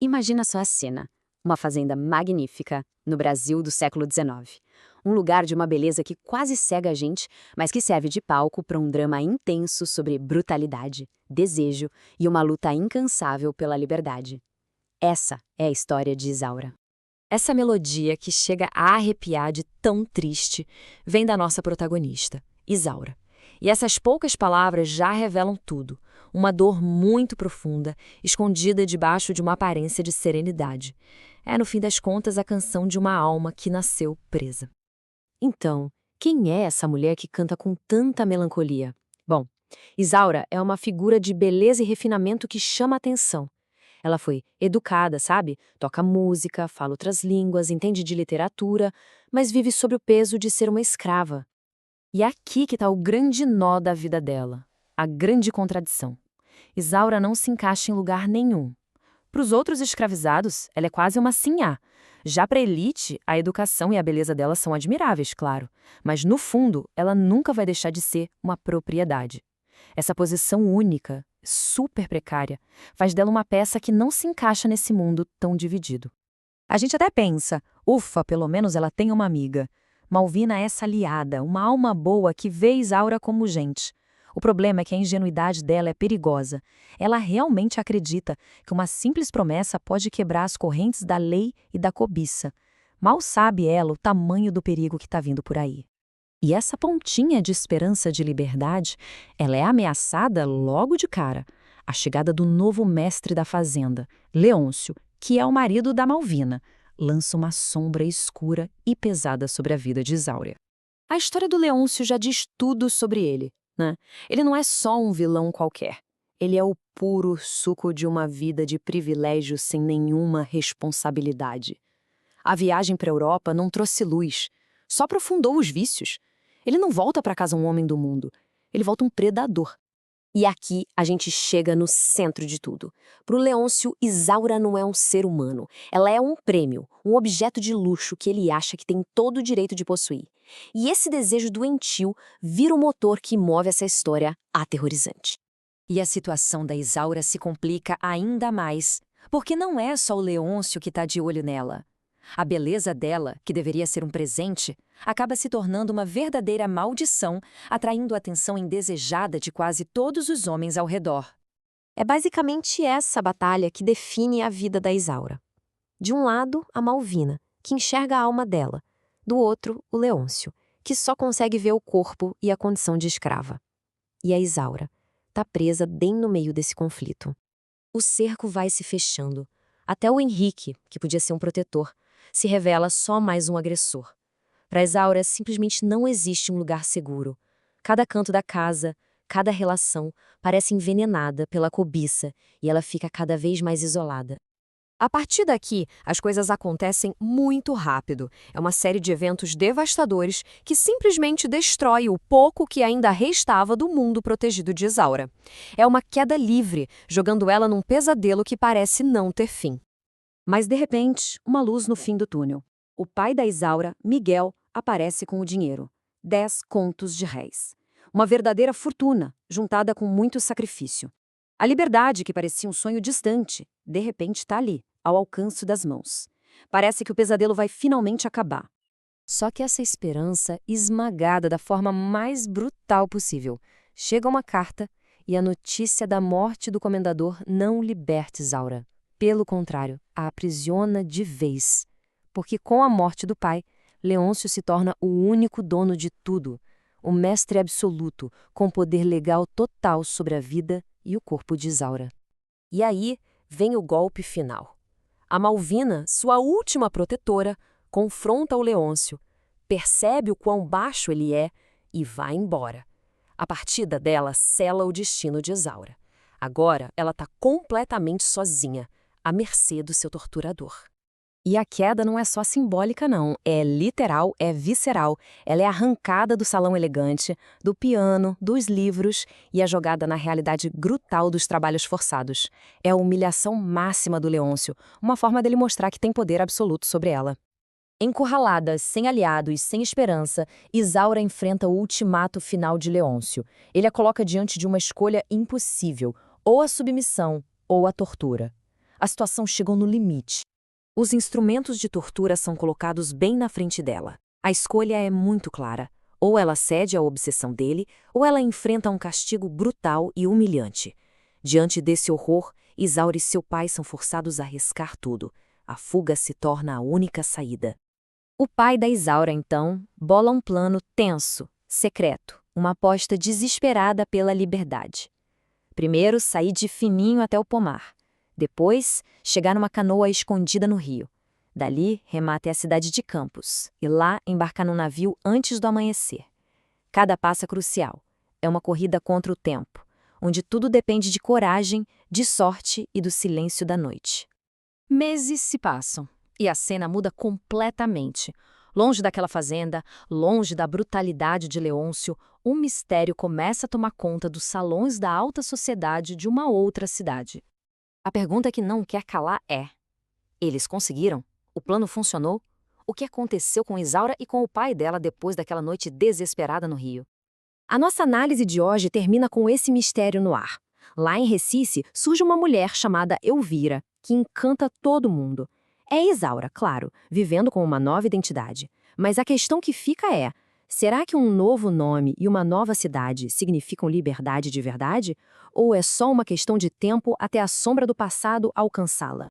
Imagina só a cena. Uma fazenda magnífica, no Brasil do século XIX. Um lugar de uma beleza que quase cega a gente, mas que serve de palco para um drama intenso sobre brutalidade, desejo e uma luta incansável pela liberdade. Essa é a história de Isaura. Essa melodia que chega a arrepiar de tão triste vem da nossa protagonista, Isaura. E essas poucas palavras já revelam tudo. Uma dor muito profunda, escondida debaixo de uma aparência de serenidade. É, no fim das contas, a canção de uma alma que nasceu presa. Então, quem é essa mulher que canta com tanta melancolia? Bom, Isaura é uma figura de beleza e refinamento que chama a atenção. Ela foi educada, sabe? Toca música, fala outras línguas, entende de literatura, mas vive sob o peso de ser uma escrava. E é aqui que está o grande nó da vida dela, a grande contradição. Isaura não se encaixa em lugar nenhum. Para os outros escravizados, ela é quase uma sinhá. Já para a elite, a educação e a beleza dela são admiráveis, claro, mas no fundo, ela nunca vai deixar de ser uma propriedade. Essa posição única, super precária, faz dela uma peça que não se encaixa nesse mundo tão dividido. A gente até pensa, ufa, pelo menos ela tem uma amiga. Malvina é essa aliada, uma alma boa que vê Isaura como gente. O problema é que a ingenuidade dela é perigosa. Ela realmente acredita que uma simples promessa pode quebrar as correntes da lei e da cobiça. Mal sabe ela o tamanho do perigo que está vindo por aí. E essa pontinha de esperança de liberdade, ela é ameaçada logo de cara. A chegada do novo mestre da fazenda, Leôncio, que é o marido da Malvina, lança uma sombra escura e pesada sobre a vida de Isaura. A história do Leôncio já diz tudo sobre ele, né? Ele não é só um vilão qualquer. Ele é o puro suco de uma vida de privilégio sem nenhuma responsabilidade. A viagem para a Europa não trouxe luz, só aprofundou os vícios. Ele não volta para casa um homem do mundo, ele volta um predador. E aqui a gente chega no centro de tudo. Para o Leôncio, Isaura não é um ser humano. Ela é um prêmio, um objeto de luxo que ele acha que tem todo o direito de possuir. E esse desejo doentio vira o motor que move essa história aterrorizante. E a situação da Isaura se complica ainda mais, porque não é só o Leôncio que está de olho nela. A beleza dela, que deveria ser um presente, acaba se tornando uma verdadeira maldição, atraindo a atenção indesejada de quase todos os homens ao redor. É basicamente essa batalha que define a vida da Isaura. De um lado, a Malvina, que enxerga a alma dela. Do outro, o Leôncio, que só consegue ver o corpo e a condição de escrava. E a Isaura está presa bem no meio desse conflito. O cerco vai se fechando. Até o Henrique, que podia ser um protetor, se revela só mais um agressor. Para Isaura, simplesmente não existe um lugar seguro. Cada canto da casa, cada relação, parece envenenada pela cobiça e ela fica cada vez mais isolada. A partir daqui, as coisas acontecem muito rápido. É uma série de eventos devastadores que simplesmente destrói o pouco que ainda restava do mundo protegido de Isaura. É uma queda livre, jogando ela num pesadelo que parece não ter fim. Mas, de repente, uma luz no fim do túnel. O pai da Isaura, Miguel, aparece com o dinheiro. 10 contos de réis. Uma verdadeira fortuna, juntada com muito sacrifício. A liberdade, que parecia um sonho distante, de repente está ali, ao alcance das mãos. Parece que o pesadelo vai finalmente acabar. Só que essa esperança, esmagada da forma mais brutal possível, chega uma carta e a notícia da morte do comendador não liberta Isaura. Pelo contrário, a aprisiona de vez. Porque com a morte do pai, Leôncio se torna o único dono de tudo, o mestre absoluto, com poder legal total sobre a vida e o corpo de Isaura. E aí vem o golpe final. A Malvina, sua última protetora, confronta o Leôncio, percebe o quão baixo ele é e vai embora. A partida dela sela o destino de Isaura. Agora ela está completamente sozinha, à mercê do seu torturador. E a queda não é só simbólica, não. É literal, é visceral. Ela é arrancada do salão elegante, do piano, dos livros e é jogada na realidade brutal dos trabalhos forçados. É a humilhação máxima do Leôncio, uma forma dele mostrar que tem poder absoluto sobre ela. Encurralada, sem aliados, sem esperança, Isaura enfrenta o ultimato final de Leôncio. Ele a coloca diante de uma escolha impossível, ou a submissão ou a tortura. A situação chegou no limite. Os instrumentos de tortura são colocados bem na frente dela. A escolha é muito clara. Ou ela cede à obsessão dele, ou ela enfrenta um castigo brutal e humilhante. Diante desse horror, Isaura e seu pai são forçados a arriscar tudo. A fuga se torna a única saída. O pai da Isaura, então, bola um plano tenso, secreto, uma aposta desesperada pela liberdade. Primeiro, sair de fininho até o pomar. Depois, chegar numa canoa escondida no rio. Dali, remar até a cidade de Campos, e lá embarcar num navio antes do amanhecer. Cada passo é crucial. É uma corrida contra o tempo, onde tudo depende de coragem, de sorte e do silêncio da noite. Meses se passam, e a cena muda completamente. Longe daquela fazenda, longe da brutalidade de Leôncio, um mistério começa a tomar conta dos salões da alta sociedade de uma outra cidade. A pergunta que não quer calar é: eles conseguiram? O plano funcionou? O que aconteceu com Isaura e com o pai dela depois daquela noite desesperada no Rio? A nossa análise de hoje termina com esse mistério no ar. Lá em Recife, surge uma mulher chamada Elvira, que encanta todo mundo. É Isaura, claro, vivendo com uma nova identidade. Mas a questão que fica é: será que um novo nome e uma nova cidade significam liberdade de verdade? Ou é só uma questão de tempo até a sombra do passado alcançá-la?